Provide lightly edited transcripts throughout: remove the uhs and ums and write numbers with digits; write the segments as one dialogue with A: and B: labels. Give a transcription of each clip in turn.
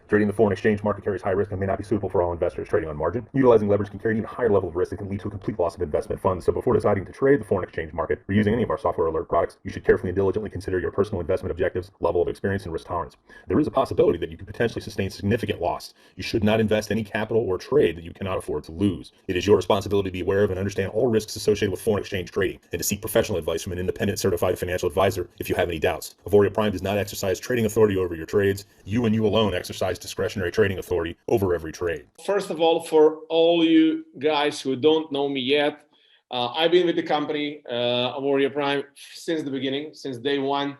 A: Trading the foreign exchange market carries high risk and may not be suitable for all investors. Trading on margin, utilizing leverage can carry an even higher level of risk that can lead to a complete loss of investment funds. So before deciding to trade the foreign exchange market or using any of our software alert products, you should carefully and diligently consider your personal investment objectives, level of experience, and risk tolerance. There is a possibility that you could potentially sustain significant loss. You should not invest any capital or trade that you cannot afford to lose. It is your responsibility to be aware of and understand all risks associated with foreign exchange trading and to seek professional advice from an independent certified financial advisor if you have any doubts. Auvoria Prime does not exercise trading authority over your trades. You and you alone exercise discretionary trading authority over every trade.
B: First of all, for all you guys who don't know me yet, I've been with the company, Auvoria Prime, since the beginning, since day one,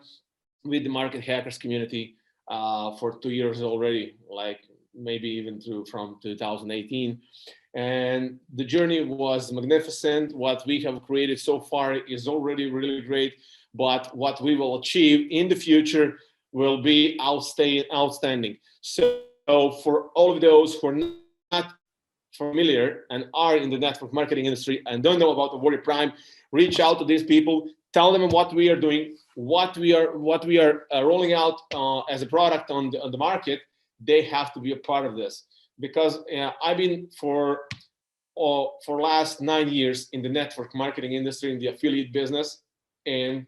B: with the market hackers community for 2 years already, like maybe even from 2018. And the journey was magnificent. What we have created so far is already really great, but what we will achieve in the future will be outstanding. So for all of those who are not familiar and are in the network marketing industry and don't know about the Auvoria Prime, reach out to these people, tell them what we are doing, what we are rolling out as a product on the market. They have to be a part of this, because I've been for last 9 years in the network marketing industry, in the affiliate business, and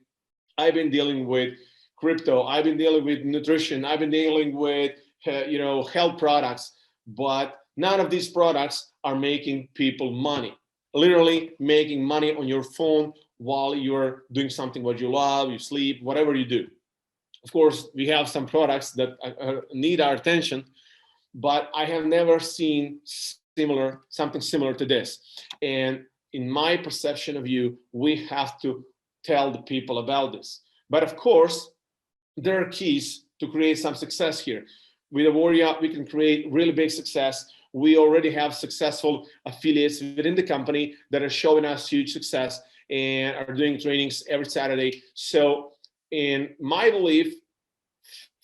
B: I've been dealing with crypto, I've been dealing with nutrition, I've been dealing with health products, but none of these products are making people money. Literally making money on your phone while you're doing something what you love, you sleep, whatever you do. Of course, we have some products that need our attention, but I have never seen something similar to this. And in my perception of you, we have to tell the people about this. But of course, there are keys to create some success here. With Auvoria, we can create really big success. We already have successful affiliates within the company that are showing us huge success and are doing trainings every Saturday. So in my belief,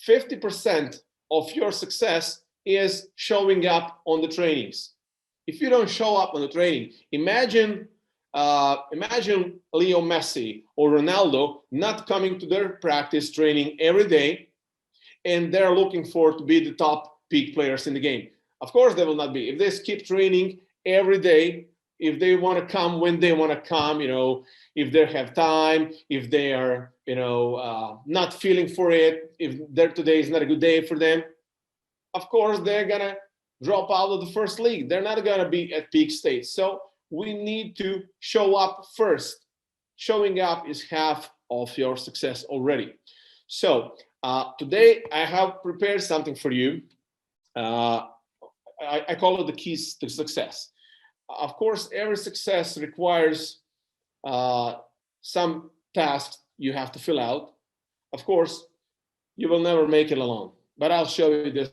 B: 50% of your success is showing up on the trainings. If you don't show up on the training, imagine Leo Messi or Ronaldo not coming to their practice training every day, and they're looking to be the top peak players in the game. Of course, they will not be. If they keep training every day, if they want to come when they want to come, if they have time, if they are, not feeling for it, if today is not a good day for them, of course, they're going to drop out of the first league. They're not going to be at peak state. So we need to show up first. Showing up is half of your success already. So today I have prepared something for you. I call it the keys to success. Of course, every success requires some tasks you have to fill out. Of course, you will never make it alone, but I'll show you this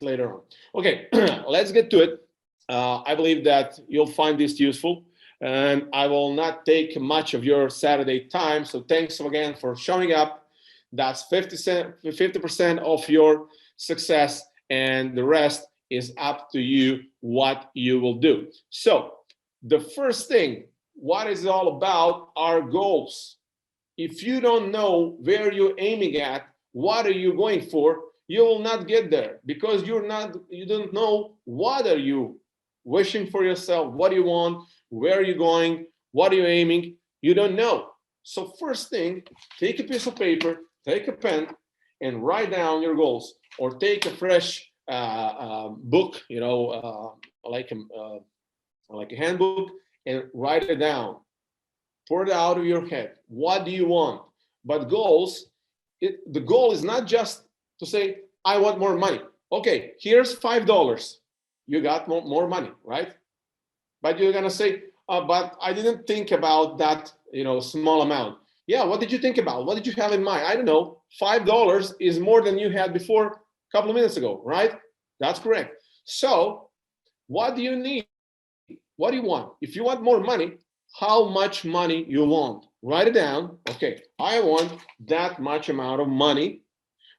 B: later on. Okay, let's get to it. I believe that you'll find this useful, and I will not take much of your Saturday time. So thanks again for showing up. That's 50% of your success, and the rest is up to you what you will do. So the first thing, what is it all about, are goals. If you don't know where you're aiming at, what are you going for, you will not get there, because you don't know what are you wishing for yourself, what do you want, where are you going, what are you aiming, you don't know. So first thing, take a piece of paper, take a pen, and write down your goals, or take a fresh book, like a handbook, and write it down. Pour it out of your head. What do you want? But goals, the goal is not just to say, I want more money. Okay, here's $5. You got more money, right? But you're gonna say, but I didn't think about that, small amount. Yeah, what did you think about? What did you have in mind? I don't know. $5 is more than you had before a couple of minutes ago, right? That's correct. So what do you need? What do you want? If you want more money, how much money you want? Write it down. Okay, I want that much amount of money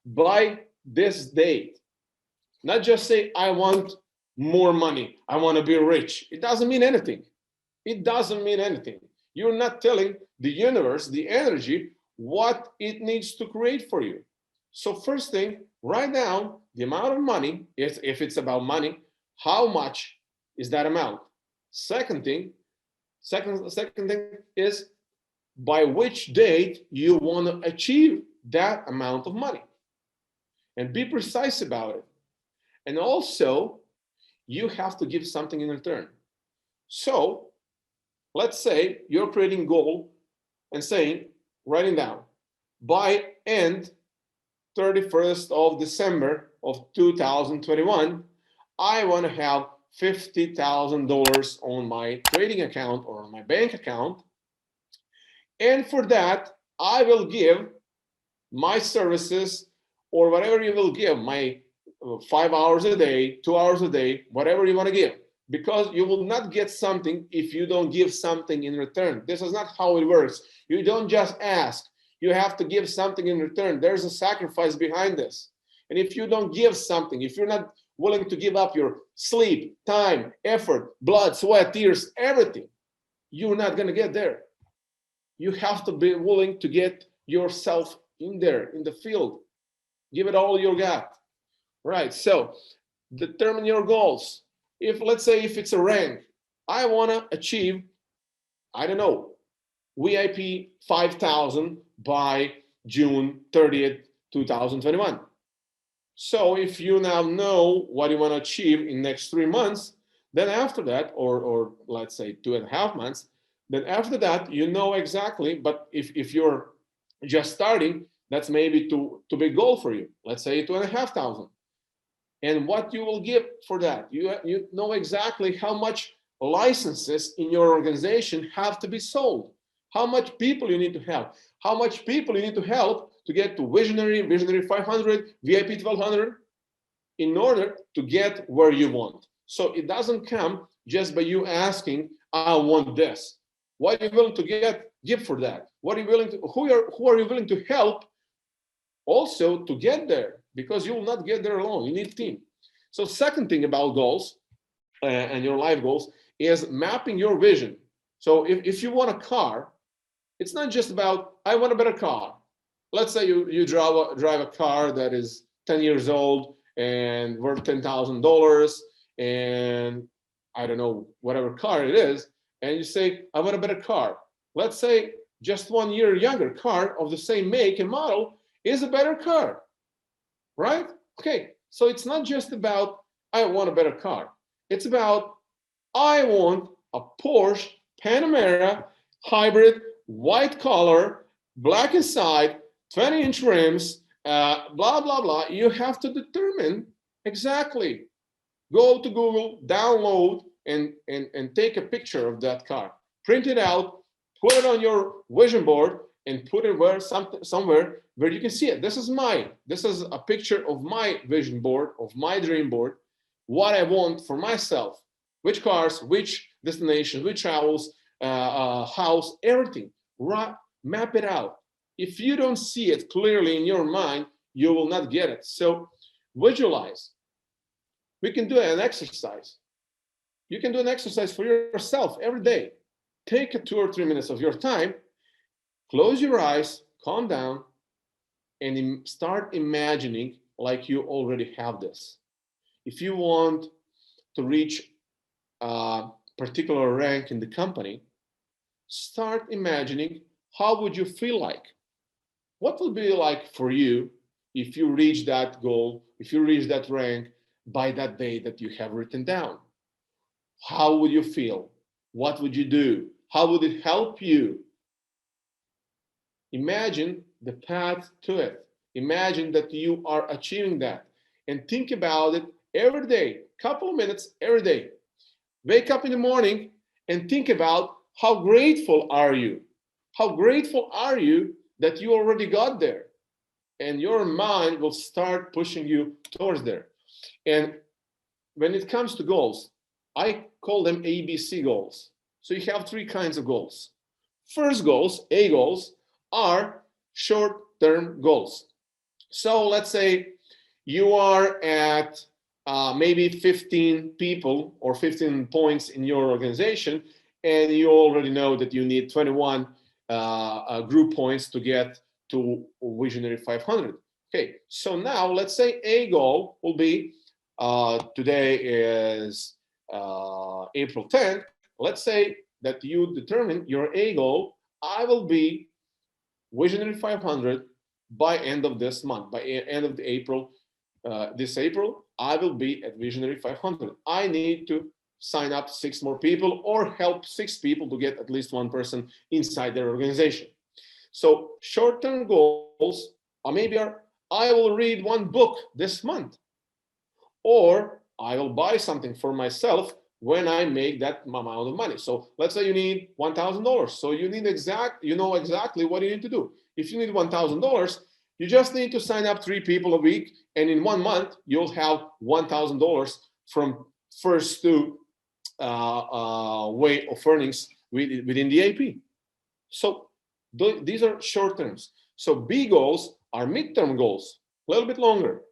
B: by this date. Not just say, I want more money, I want to be rich. It doesn't mean anything. It doesn't mean anything. You're not telling the universe, the energy, what it needs to create for you. So first thing, write down the amount of money, if it's about money, how much is that amount? Second thing, second thing is by which date you want to achieve that amount of money. And be precise about it. And also, you have to give something in return. So let's say you're creating a goal and saying, writing down, by end 31st of December of 2021, I want to have $50,000 on my trading account or on my bank account. And for that, I will give my services or whatever you will give, my 5 hours a day, 2 hours a day, whatever you want to give. Because you will not get something if you don't give something in return. This is not how it works. You don't just ask. You have to give something in return. There's a sacrifice behind this. And if you don't give something, if you're not willing to give up your sleep, time, effort, blood, sweat, tears, everything, you're not going to get there. You have to be willing to get yourself in there, in the field. Give it all you got. Right. So determine your goals. If let's say if it's a rank, I want to achieve, I don't know, VIP 5,000 by June 30th, 2021. So if you now know what you want to achieve in next 3 months, then after that, or let's say 2.5 months, then after that, you know exactly, but if you're just starting, that's maybe too big goal for you. Let's say 2,500. And what you will give for that. You know exactly how much licenses in your organization have to be sold, how much people you need to have, how much people you need to help to get to Visionary, Visionary 500, VIP 1200 in order to get where you want. So it doesn't come just by you asking, I want this. What are you willing to give for that? What are you willing to, who are you willing to help also to get there? Because you will not get there alone. You need a team. So second thing about goals and your life goals is mapping your vision. So if you want a car, it's not just about, I want a better car. Let's say you drive a car that is 10 years old and worth $10,000 and I don't know, whatever car it is, and you say, I want a better car. Let's say just 1 year younger car of the same make and model is a better car, right? Okay, so it's not just about, I want a better car. It's about, I want a Porsche Panamera hybrid, white color, black inside, 20-inch rims, blah, blah, blah. You have to determine exactly. Go to Google, download, and take a picture of that car. Print it out, put it on your vision board, and put it somewhere where you can see it. This is a picture of my vision board, of my dream board, what I want for myself, which cars, which destinations, which travels, house, everything. Map it out. If you don't see it clearly in your mind, you will not get it. So visualize. We can do an exercise. You can do an exercise for yourself every day. Take 2 or 3 minutes of your time, close your eyes, calm down, and start imagining like you already have this. If you want to reach a particular rank in the company, start imagining how would you feel like? What will be like for you if you reach that goal, if you reach that rank by that day that you have written down? How would you feel? What would you do? How would it help you? Imagine the path to it. Imagine that you are achieving that and think about it every day, couple of minutes every day. Wake up in the morning and think about how grateful are you? How grateful are you that you already got there? And your mind will start pushing you towards there. And when it comes to goals, I call them ABC goals. So you have 3 kinds of goals. First goals, A goals, are short-term goals. So let's say you are at maybe 15 people or 15 points in your organization, and you already know that you need 21 group points to get to Visionary 500. Okay, so now let's say a goal will be, today is April 10th. Let's say that you determine your a goal. I will be Visionary 500 by end of this month, by end of the April. This April, I will be at Visionary 500. I need to sign up 6 more people or help 6 people to get at least 1 person inside their organization. So short-term goals are maybe I will read 1 book this month, or I will buy something for myself when I make that amount of money. So let's say you need $1,000. So you know exactly what you need to do. If you need $1,000, you just need to sign up 3 people a week, and in 1 month you'll have $1,000 from first 2 way of earnings within the AP. So these are short terms. So B goals are midterm goals, a little bit longer.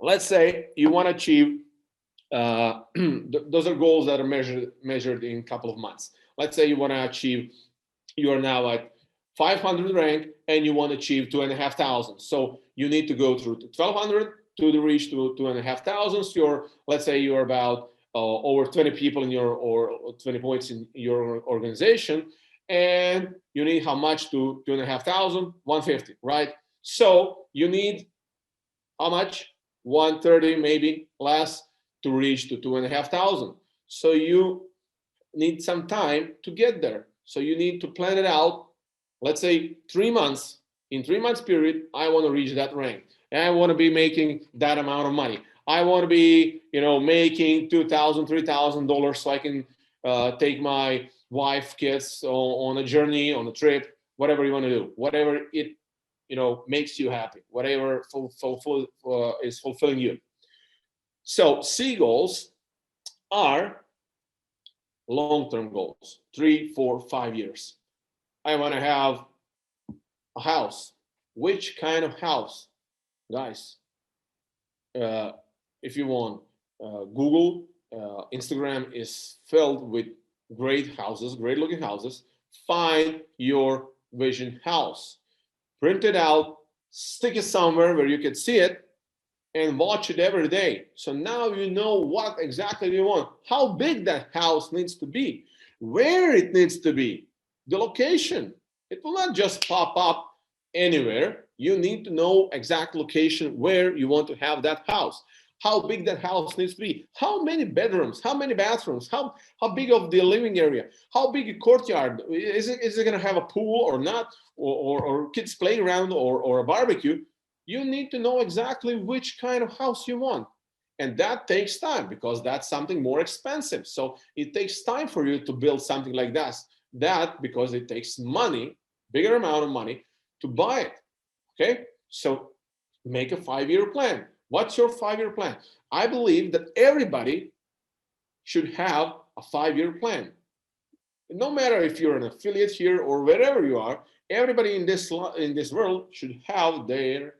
B: Let's say you want to achieve, those are goals that are measured in a couple of months. Let's say you want to achieve, you are now at 500 rank and you want to achieve 2,500. So you need to go through to 1,200 to reach to 2,500. So let's say you're about over 20 people in your, or 20 points in your organization, and you need how much to 2,500? 150, right? So you need how much? 130, maybe less, to reach to 2,500. So you need some time to get there. So you need to plan it out. Let's say 3 months. In 3 months period, I want to reach that rank. And I want to be making that amount of money. I want to be, making $2,000, $3,000 so I can take my wife, kids on a journey, on a trip, whatever you want to do, whatever it makes you happy, whatever is fulfilling you. So C goals are long-term goals, 3, 4, 5 years. I want to have a house. Which kind of house? Guys, if you want, Google, Instagram is filled with great houses, great looking houses. Find your vision house, print it out, stick it somewhere where you can see it, and watch it every day. So now you know what exactly you want, how big that house needs to be, where it needs to be, the location. It will not just pop up anywhere. You need to know exact location where you want to have that house, how big that house needs to be, how many bedrooms, how many bathrooms, how big of the living area, how big a courtyard, is it going to have a pool or not, or kids playground, or a barbecue. You need to know exactly which kind of house you want. And that takes time, because that's something more expensive. So it takes time for you to build something like that because it takes money, bigger amount of money, to buy it. Okay, so make a 5-year plan. What's your 5-year plan? I believe that everybody should have a 5-year plan. No matter if you're an affiliate here or wherever you are, everybody in this world should have their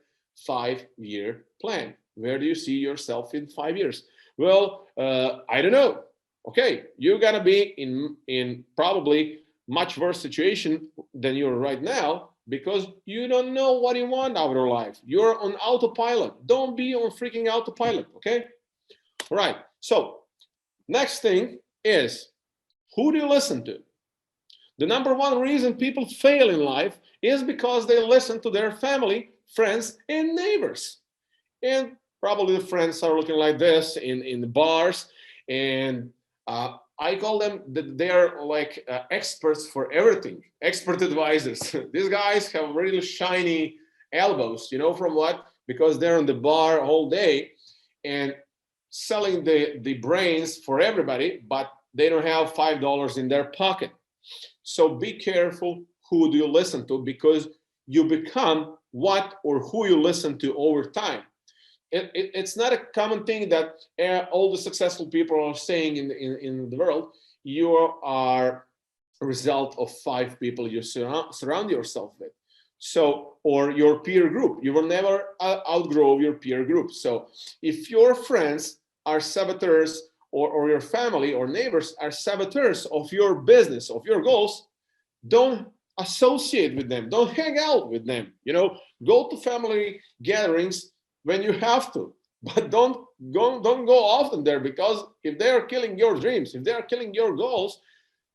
B: 5-year plan. Where do you see yourself in 5 years? Well, I don't know. Okay, you're gonna be in probably much worse situation than you're right now, because you don't know what you want out of your life. You're on autopilot. Don't be on freaking autopilot, okay? All right, so next thing is, who do you listen to? The number one reason people fail in life is because they listen to their family, friends, and neighbors. And probably the friends are looking like this in the bars, and I call them that they are like experts for everything, expert advisors. These guys have really shiny elbows, from what? Because they're in the bar all day and selling the brains for everybody, but they don't have $5 in their pocket. So be careful who do you listen to, because you become what or who you listen to over time. It's not a common thing that all the successful people are saying in the world. You are a result of 5 people you surround yourself with. So, or your peer group. You will never outgrow your peer group. So if your friends are saboteurs or your family or neighbors are saboteurs of your business, of your goals, don't associate with them. Don't hang out with them. Go to family gatherings when you have to, but don't go often there, because if they are killing your dreams, if they are killing your goals,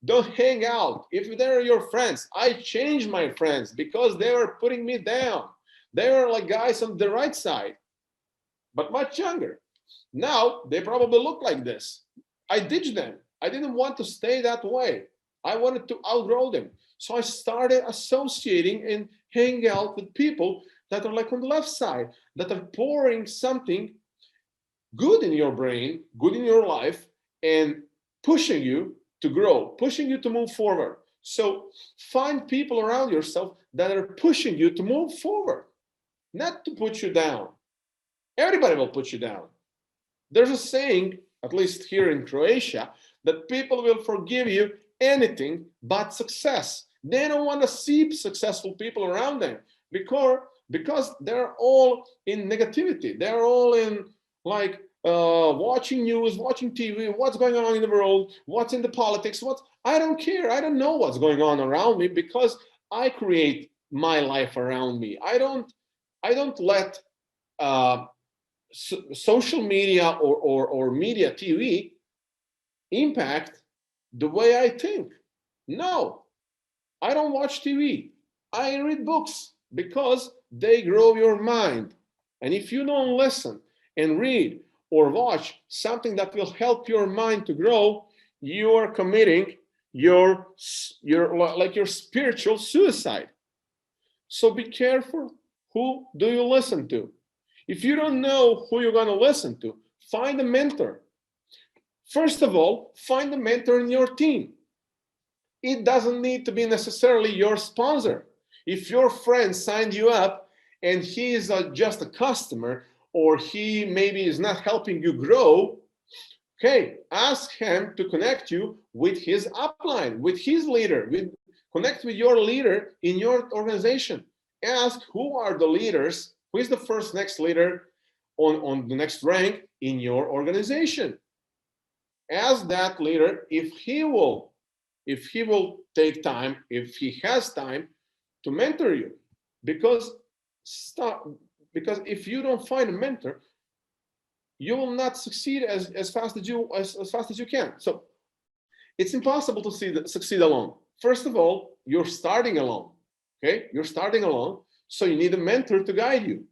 B: don't hang out. If they're your friends, I changed my friends because they were putting me down. They were like guys on the right side, but much younger. Now they probably look like this. I ditched them. I didn't want to stay that way. I wanted to outgrow them. So I started associating and hanging out with people that are like on the left side, that are pouring something good in your brain, good in your life, and pushing you to grow, pushing you to move forward. So find people around yourself that are pushing you to move forward, not to put you down. Everybody will put you down. There's a saying, at least here in Croatia, that people will forgive you anything but success. They don't want to see successful people around them because they're all in negativity. They're all in like watching news, watching TV, what's going on in the world, what's in the politics, I don't care. I don't know what's going on around me because I create my life around me. I don't let social media or media TV impact the way I think. No, I don't watch TV. I read books because they grow your mind. And if you don't listen and read or watch something that will help your mind to grow, you are committing your spiritual suicide. So be careful. Who do you listen to? If you don't know who you're going to listen to, find a mentor. First of all, find a mentor in your team. It doesn't need to be necessarily your sponsor. If your friend signed you up and he is just a customer, or he maybe is not helping you grow, okay, ask him to connect you with his upline, with his leader, connect with your leader in your organization. Ask who are the leaders, who is the first next leader on the next rank in your organization. Ask that leader if he will take time, if he has time to mentor you. Because if you don't find a mentor, you will not succeed as fast as you can. So it's impossible to succeed alone. First of all, you're starting alone. Okay, you're starting alone, so you need a mentor to guide you.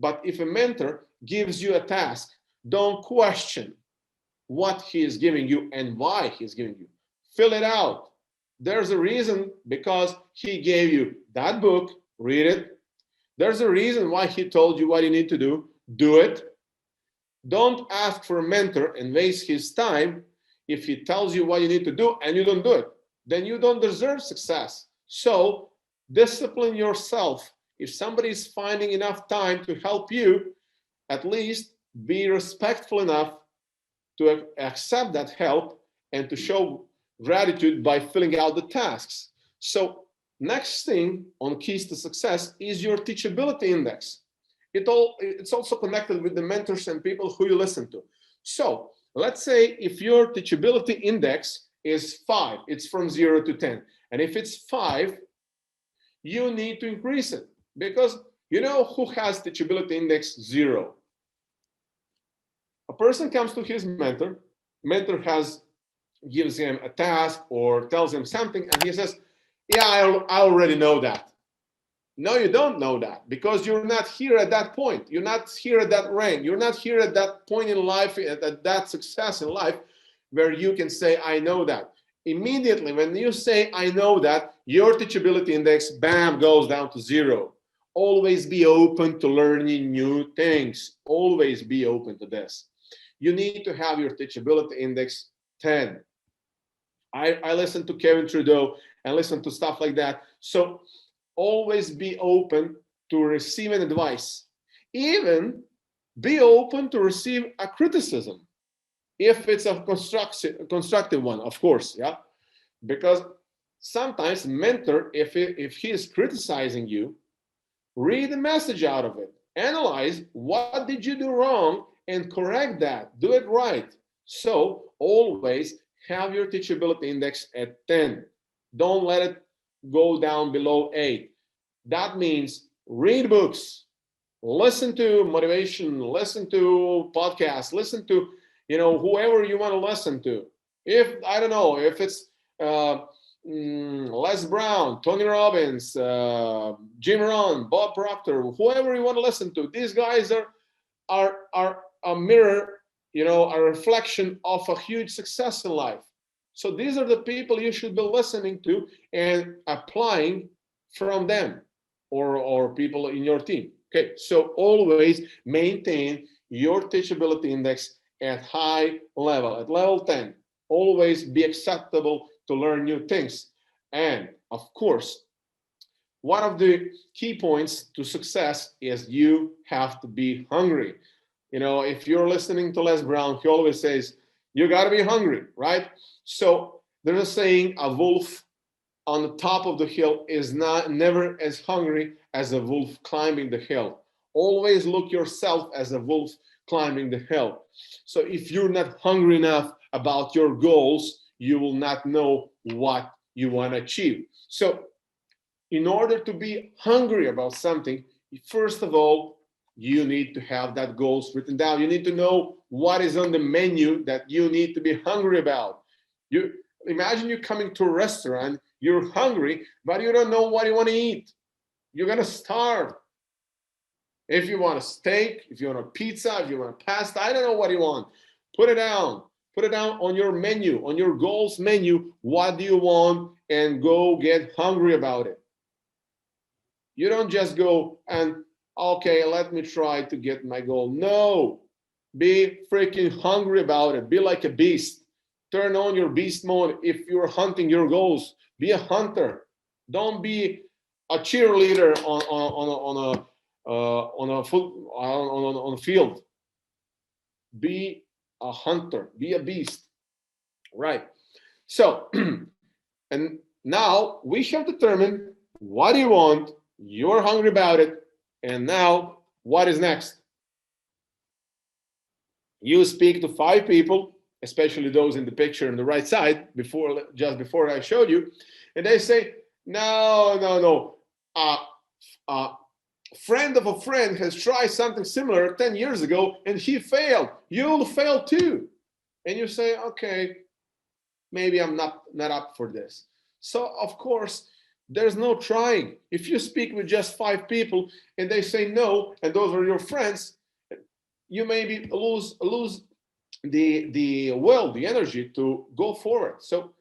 B: But if a mentor gives you a task, don't question what he is giving you and why he's giving you. Fill it out. There's a reason because he gave you that book, read it. There's a reason why he told you what you need to do it. Don't ask for a mentor and waste his time. If he tells you what you need to do and you don't do it, then you don't deserve success. So discipline yourself. If somebody is finding enough time to help you, at least be respectful enough to accept that help and to show gratitude by filling out the tasks. So next thing on keys to success is your teachability index. It's also connected with the mentors and people who you listen to. So let's say if your teachability index is 5, it's from 0 to 10. And if it's 5, you need to increase it, because you know who has teachability index 0? A person comes to his mentor gives him a task or tells him something, and he says, yeah, I already know that. No, you don't know that, because you're not here at that point. You're not here at that rank. You're not here at that point in life, at that success in life, where you can say, I know that. Immediately, when you say, I know that, your teachability index, bam, goes down to 0. Always be open to learning new things. Always be open to this. You need to have your teachability index 10. I listen to Kevin Trudeau and listen to stuff like that. So always be open to receiving advice. Even be open to receive a criticism, if it's a constructive one, of course, yeah? Because sometimes mentor, if he is criticizing you, read the message out of it. Analyze what did you do wrong and correct that. Do it right. So always have your teachability index at 10. Don't let it go down below 8. That means read books, listen to motivation, listen to podcasts, listen to, whoever you want to listen to. If I don't know, if it's Les Brown, Tony Robbins, Jim Rohn, Bob Proctor, whoever you want to listen to, these guys are a mirror, a reflection of a huge success in life. So these are the people you should be listening to and applying from them, or people in your team. Okay, so always maintain your teachability index at high level, at level 10. Always be acceptable to learn new things. And of course, one of the key points to success is you have to be hungry. If you're listening to Les Brown, he always says, you got to be hungry, right? So there's a saying, a wolf on the top of the hill is never as hungry as a wolf climbing the hill. Always look yourself as a wolf climbing the hill. So if you're not hungry enough about your goals, you will not know what you want to achieve. So in order to be hungry about something, first of all, you need to have that goals written down. You need to know what is on the menu that you need to be hungry about. You imagine you coming to a restaurant, you're hungry, but you don't know what you want to eat. You're gonna starve. If you want a steak, if you want a pizza, if you want a pasta, I don't know what you want. Put it down. Put it down on your menu, on your goals menu. What do you want? And go get hungry about it. You don't just go and, okay, let me try to get my goal. No, be freaking hungry about it. Be like a beast. Turn on your beast mode if you're hunting your goals. Be a hunter. Don't be a cheerleader on a field. Be a hunter. Be a beast. Right. So, and now we have determined what do you want. You're hungry about it. And now, what is next? You speak to 5 people, especially those in the picture on the right side, just before I showed you, and they say, no. A friend of a friend has tried something similar 10 years ago, and he failed. You'll fail too. And you say, okay, maybe I'm not up for this. So, of course, there's no trying. If you speak with just 5 people and they say no, and those are your friends, you maybe lose the will, the energy to go forward. So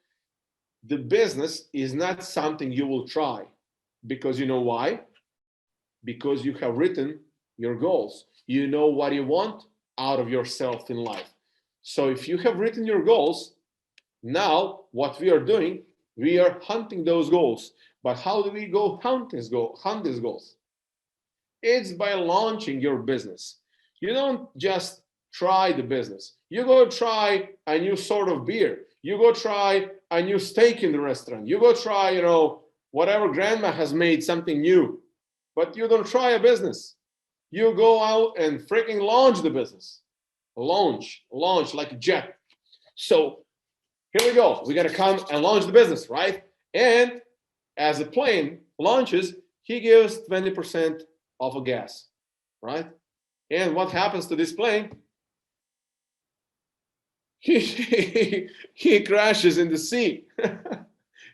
B: the business is not something you will try, because you know why? Because you have written your goals. You know what you want out of yourself in life. So if you have written your goals, now what we are doing, we are hunting those goals. But how do we go hunt these goals? It's by launching your business. You don't just try the business. You go try a new sort of beer. You go try a new steak in the restaurant. You go try, whatever grandma has made, something new. But you don't try a business. You go out and freaking launch the business. Launch like a jet. So here we go. We're going to come and launch the business, right? And as a plane launches, he gives 20% of a gas, right? And what happens to this plane? He crashes in the sea.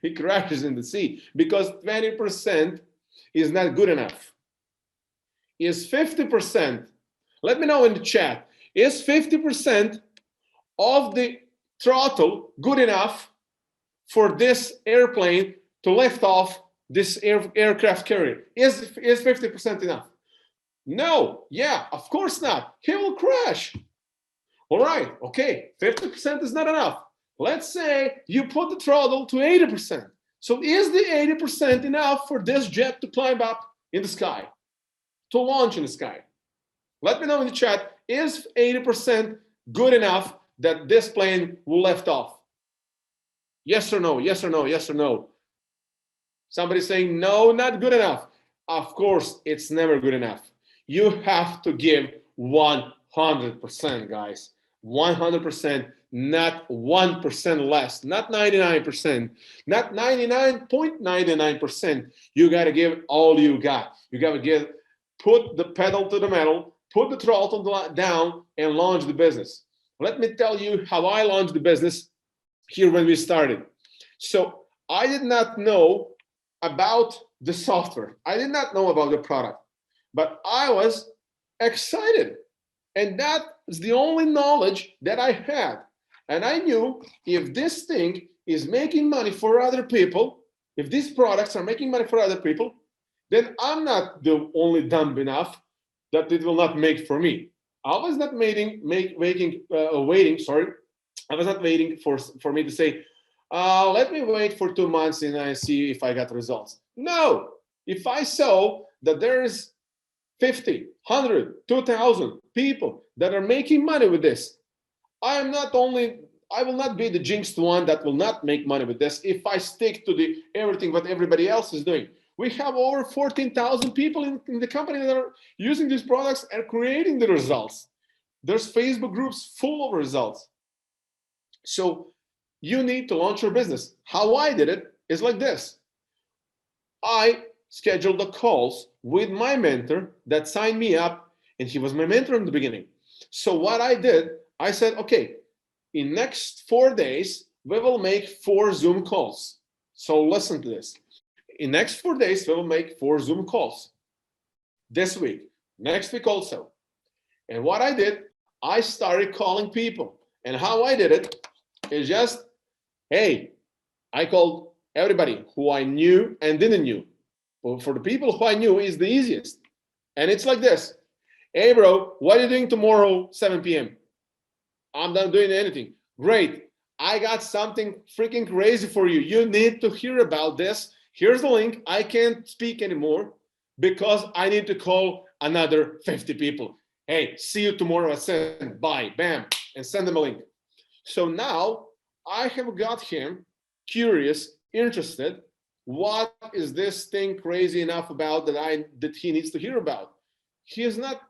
B: He crashes in the sea because 20% is not good enough. Is 50%, let me know in the chat, is 50% of the throttle good enough for this airplane to lift off this aircraft carrier? Is 50% enough? No, yeah, of course not. He will crash. All right, okay, 50% is not enough. Let's say you put the throttle to 80%. So is the 80% enough for this jet to climb up in the sky, to launch in the sky? Let me know in the chat, is 80% good enough that this plane will lift off? Yes or no, yes or no, yes or no. Somebody saying, no, not good enough. Of course, it's never good enough. You have to give 100%, guys. 100%, not 1% less, not 99%, not 99.99%. You got to give all you got. You got to put the pedal to the metal, put the throttle down, and launch the business. Let me tell you how I launched the business here when we started. So I did not know about the software. I did not know about the product, but I was excited. And that is the only knowledge that I had. And I knew if this thing is making money for other people, if these products are making money for other people, then I'm not the only dumb enough that it will not make for me. I was not waiting. Sorry, I was not waiting for me to say, let me wait for 2 months and I see if I got results. No, if I saw that there is 50, 100, 2,000 people that are making money with this, I will not be the jinxed one that will not make money with this if I stick to the everything what everybody else is doing. We have over 14,000 people in the company that are using these products and creating the results. There's Facebook groups full of results. So you need to launch your business. How I did it is like this. I scheduled the calls with my mentor that signed me up, and he was my mentor in the beginning. So what I did, I said, okay, in next 4 days, we will make 4 Zoom calls. So listen to this. In next 4 days, we will make 4 Zoom calls. This week, next week also. And what I did, I started calling people. And how I did it is just, hey, I called everybody who I knew and didn't knew. But for the people who I knew is the easiest. And it's like this. Hey, bro, what are you doing tomorrow, 7 p.m.? I'm not doing anything. Great. I got something freaking crazy for you. You need to hear about this. Here's the link. I can't speak anymore because I need to call another 50 people. Hey, see you tomorrow at 7. Bye. Bam. And send them a link. So now I have got him curious, interested. What is this thing crazy enough about that he needs to hear about? He's not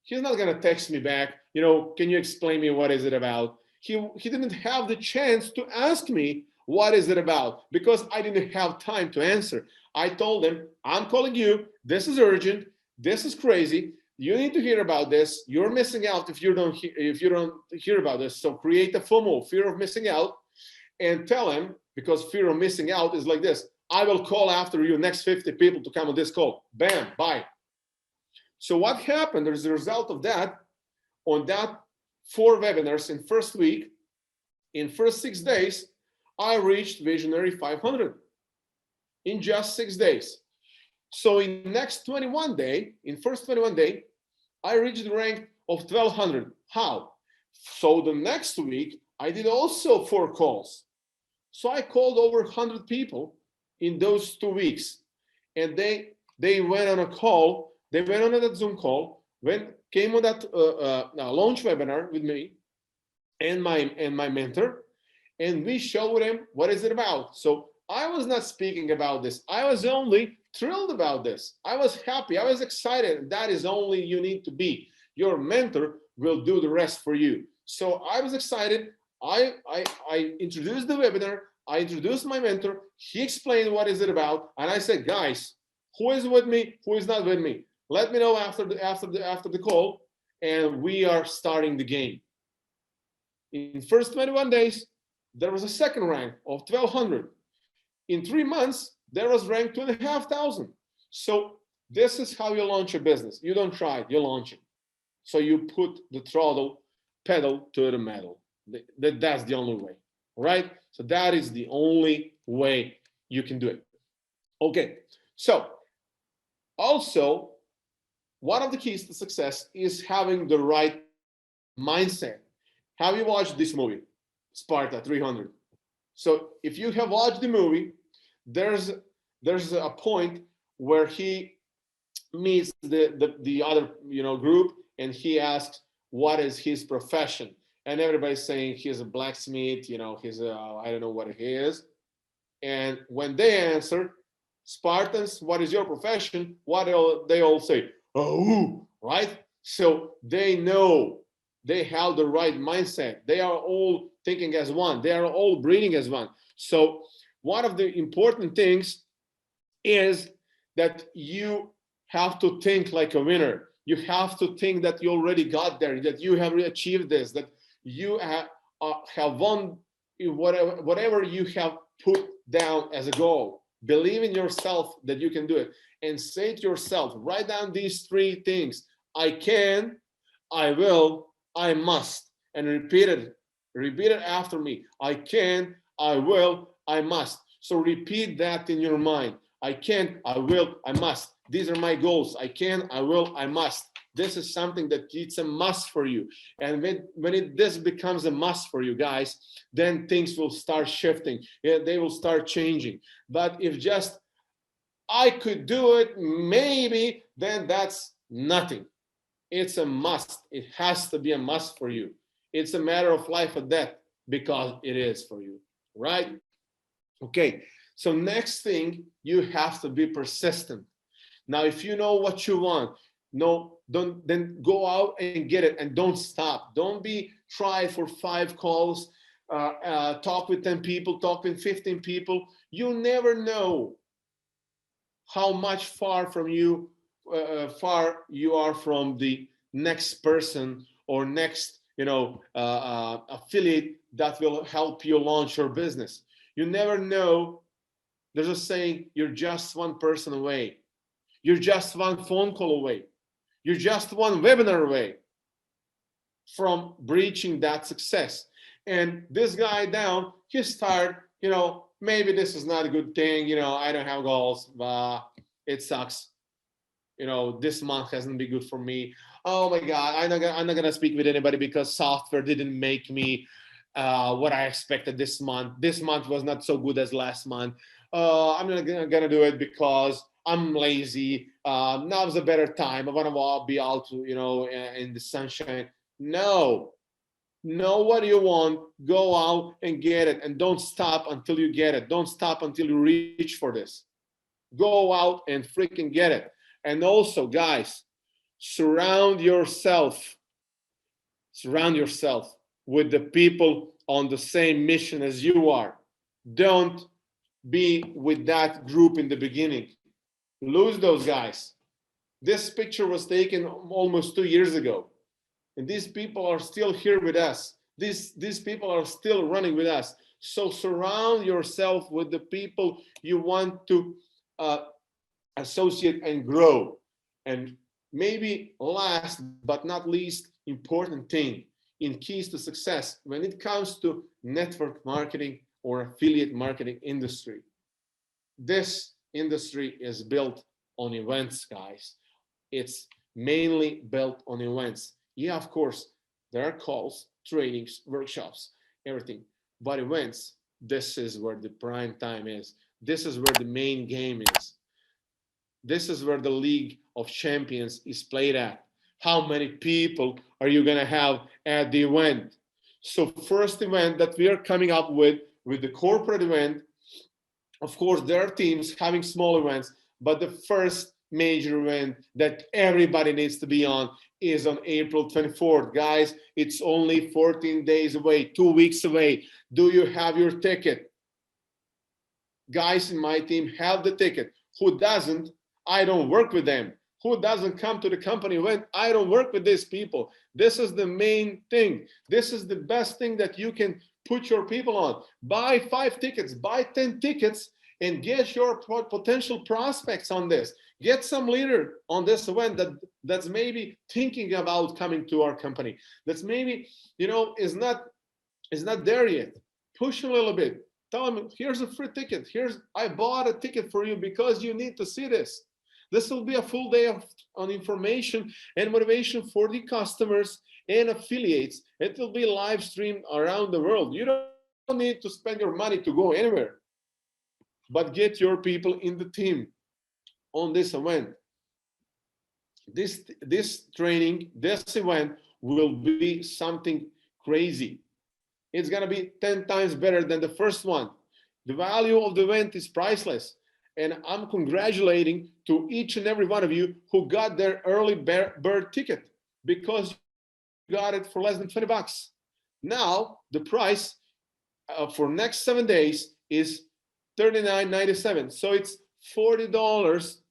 B: gonna text me back, can you explain me what is it about? He didn't have the chance to ask me what is it about because I didn't have time to answer. I told him, I'm calling you, this is urgent, this is crazy, you need to hear about this, you're missing out if you don't hear about this. So create a FOMO, fear of missing out, and tell him, because fear of missing out is like this, I will call after you next 50 people to come on this call. Bam, bye. So what happened as a result of that, on that 4 webinars in first week, in first 6 days, I reached Visionary 500 in just 6 days. So in first 21 day, I reached the rank of 1,200. How? So the next week, I did also 4 calls. So I called over 100 people in those 2 weeks, and they went on a call. They went on that Zoom call, came on that launch webinar with me and my mentor, and we showed him what is it about. So I was not speaking about this. I was only thrilled about this. I was happy. I was excited. That is only you need to be. Your mentor will do the rest for you. So I was excited. I introduced the webinar. I introduced my mentor. He explained what is it about, and I said, guys, who is with me? Who is not with me? Let me know after the call, and we are starting the game. In first 21 days, there was a second rank of 1,200. In 3 months, there was rank 2,500. So this is how you launch a business. You don't try it, you launch it. So you put the throttle pedal to the metal. That's the only way, right? So that is the only way you can do it. Okay, so also, one of the keys to success is having the right mindset. Have you watched this movie, Sparta 300? So if you have watched the movie, there's a point where he meets the other group, and he asks what is his profession, and everybody's saying he's a blacksmith, he's I don't know what he is. And when they answer, Spartans, what is your profession? They all say, oh, right? So they know They have the right mindset. They are all thinking as one. They are all breathing as one. So one of the important things is that you have to think like a winner. You have to think that you already got there, that you have achieved this, that you have won whatever you have put down as a goal. Believe in yourself that you can do it, and say to yourself, write down these three things: I can, I will, I must, and repeat it. Repeat it after me. I can, I will, I must. So repeat that in your mind. I can, I will, I must. These are my goals. I can, I will, I must. This is something that it's a must for you. And when this becomes a must for you guys, then things will start shifting. Yeah, they will start changing. But if just I could do it, maybe, then that's nothing. It's a must. It has to be a must for you. It's a matter of life or death, because it is for you, right? Okay, so next thing, you have to be persistent. Now, if you know what you want, no, don't then go out and get it, and don't stop. Don't be try for 5 calls, talk with 10 people, talk with 15 people. You never know how much far you are from the next person or next affiliate that will help you launch your business. You never know. There's a saying, you're just one person away, you're just one phone call away, you're just one webinar away from reaching that success. And this guy down, he started, maybe this is not a good thing, I don't have goals, it sucks, this month hasn't been good for me. Oh my God, I'm not gonna speak with anybody because software didn't make me what I expected this month. This month was not so good as last month. I'm not gonna do it because I'm lazy. Now's a better time. I want to be out, in the sunshine. No, know what you want, go out and get it, and don't stop until you get it. Don't stop until you reach for this. Go out and freaking get it. And also, guys, surround yourself with the people on the same mission as you are. Don't be with that group in the beginning. Lose those guys. This picture was taken almost 2 years ago, and these people are still here with us. These people are still running with us. So surround yourself with the people you want to associate and grow. And maybe last but not least important thing in keys to success when it comes to network marketing or affiliate marketing industry, this industry is built on events, guys. It's mainly built on events. Yeah, of course, there are calls, trainings, workshops, everything. But events, this is where the prime time is. This is where the main game is. This is where the League of Champions is played at. How many people are you going to have at the event? So first event that we are coming up with the corporate event, of course, there are teams having small events, but the first major event that everybody needs to be on is on April 24th. Guys, it's only 14 days away, 2 weeks away. Do you have your ticket? Guys in my team have the ticket. Who doesn't, I don't work with them. Who doesn't come to the company event, I don't work with these people. This is the main thing. This is the best thing that you can put your people on. Buy 5 tickets, buy 10 tickets, and get your potential prospects on this. Get some leader on this event that's maybe thinking about coming to our company. That's maybe, is not there yet. Push a little bit. Tell them, here's a free ticket. I bought a ticket for you because you need to see this. This will be a full day on information and motivation for the customers and affiliates. It will be live streamed around the world. You don't need to spend your money to go anywhere, but get your people in the team on this event. This training, this event will be something crazy. It's going to be 10 times better than the first one. The value of the event is priceless. And I'm congratulating to each and every one of you who got their early bird ticket, because got it for less than 20 bucks. Now the price for next 7 days is $39.97. So it's $40,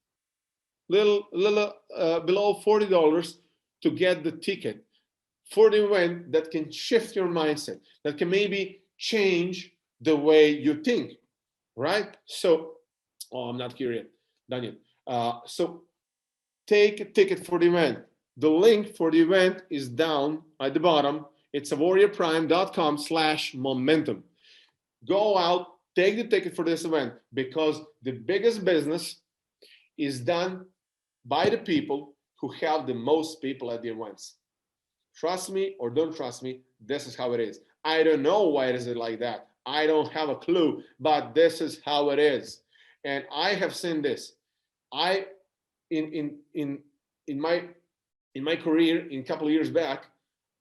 B: little below $40 to get the ticket for the event that can shift your mindset, that can maybe change the way you think, right? So, oh, I'm not here yet, Daniel. So take a ticket for the event. The link for the event is down at the bottom. It's auvoriaprime.com/momentum. Go out, take the ticket for this event, because the biggest business is done by the people who have the most people at the events. Trust me or don't trust me, this is how it is. I don't know why is it like that. I don't have a clue, but this is how it is. And I have seen this. In my career, in a couple of years back,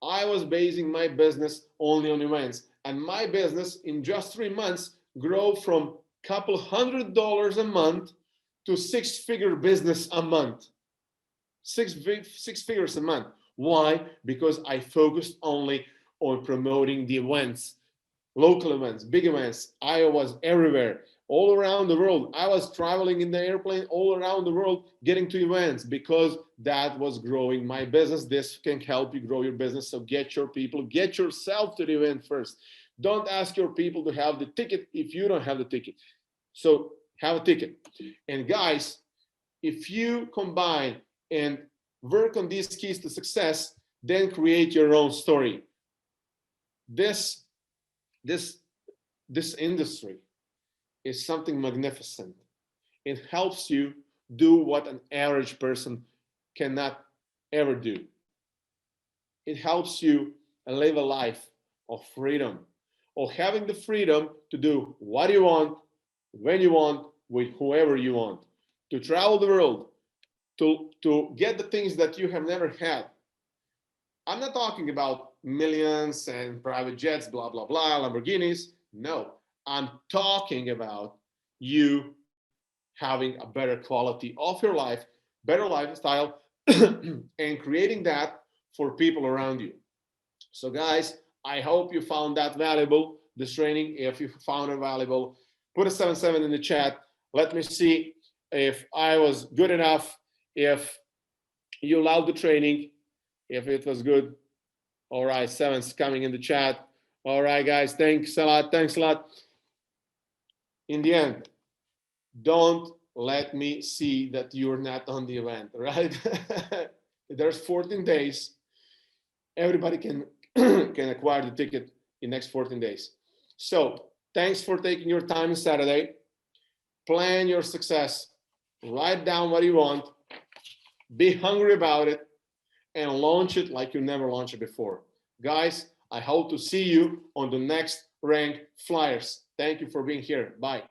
B: I was basing my business only on events, and my business in just 3 months grew from a couple $100 a month to six-figure business a month. Six figures a month. Why? Because I focused only on promoting the events, local events, big events. I was everywhere, all around the world. I was traveling in the airplane all around the world, getting to events, because that was growing my business. This can help you grow your business. So get your people, get yourself to the event first. Don't ask your people to have the ticket if you don't have the ticket. So have a ticket. And guys, if you combine and work on these keys to success, then create your own story. This industry is something magnificent. It helps you do what an average person cannot ever do. It helps you live a life of freedom, of having the freedom to do what you want, when you want, with whoever you want, to travel the world, to get the things that you have never had. I'm not talking about millions and private jets, blah, blah, blah, Lamborghinis. No, I'm talking about you having a better quality of your life, better lifestyle, and creating that for people around you. So guys, I hope you found that valuable, this training. If you found it valuable, put a 77 in the chat. Let me see if I was good enough, if you loved the training, if it was good. All right, 7's coming in the chat. All right, guys, thanks a lot. Thanks a lot. In the end, don't let me see that you're not on the event, right? There's 14 days. Everybody can can acquire the ticket in next 14 days. So thanks for taking your time on Saturday. Plan your success. Write down what you want. Be hungry about it, and launch it like you never launched it before. Guys, I hope to see you on the next Rank Flyers. Thank you for being here. Bye.